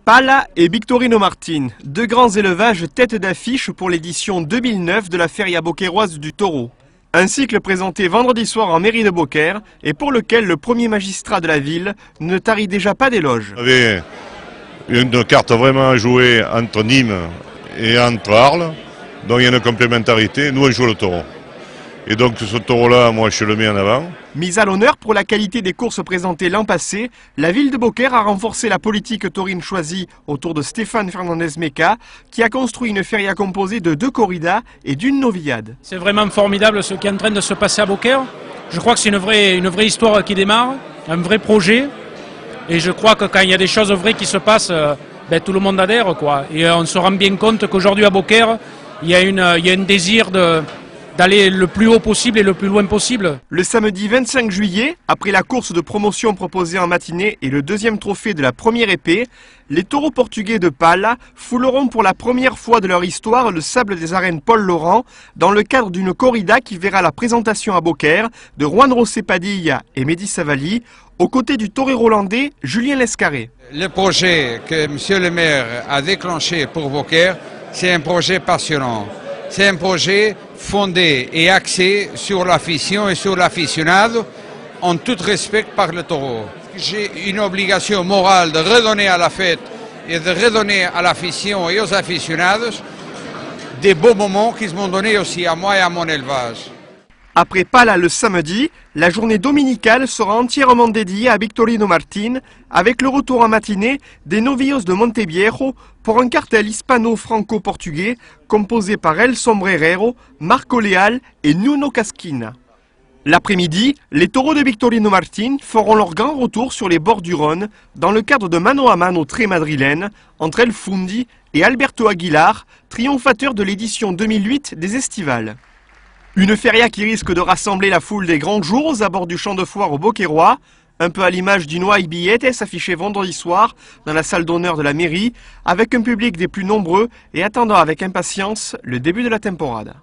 Pala et Victorino Martin, deux grands élevages tête d'affiche pour l'édition 2009 de la Feria boqueroise du taureau. Un cycle présenté vendredi soir en mairie de Beaucaire et pour lequel le premier magistrat de la ville ne tarit déjà pas d'éloges. Il y avait une carte vraiment à jouer entre Nîmes et entre Arles, donc il y a une complémentarité. Nous on joue le taureau. Et donc ce taureau-là, moi je le mets en avant. Mise à l'honneur pour la qualité des courses présentées l'an passé, la ville de Beaucaire a renforcé la politique taurine choisie autour de Stéphane Fernandez-Meca, qui a construit une feria composée de 2 corridas et d'une novillade. C'est vraiment formidable ce qui est en train de se passer à Beaucaire. Je crois que c'est une vraie histoire qui démarre, un vrai projet. Et je crois que quand il y a des choses vraies qui se passent, tout le monde adhère, quoi. Et on se rend bien compte qu'aujourd'hui à Beaucaire, il y a un désir d'aller le plus haut possible et le plus loin possible. Le samedi 25 juillet, après la course de promotion proposée en matinée et le deuxième trophée de la première épée, les taureaux portugais de Pala fouleront pour la première fois de leur histoire le sable des arènes Paul Laurent dans le cadre d'une corrida qui verra la présentation à Beaucaire de Juan José Padilla et Mehdi Savali, aux côtés du torero hollandais Julien Lescarré. Le projet que M. le maire a déclenché pour Beaucaire, c'est un projet passionnant. C'est un projet fondé et axé sur l'afición et sur l'aficionado, en tout respect par le taureau. J'ai une obligation morale de redonner à la fête et de redonner à l'afición et aux aficionados des beaux moments qu'ils m'ont donnés aussi à moi et à mon élevage. Après Pala le samedi, la journée dominicale sera entièrement dédiée à Victorino Martin, avec le retour en matinée des Novillos de Monteviejo pour un cartel hispano-franco-portugais composé par El Sombrerero, Marco Leal et Nuno Casquina. L'après-midi, les taureaux de Victorino Martin feront leur grand retour sur les bords du Rhône dans le cadre de mano à mano très madrilène entre El Fundi et Alberto Aguilar, triomphateur de l'édition 2008 des Estivales. Une feria qui risque de rassembler la foule des grands jours à bord du champ de foire au Beaucairois, un peu à l'image du Noa Billetes affiché vendredi soir dans la salle d'honneur de la mairie, avec un public des plus nombreux et attendant avec impatience le début de la temporada.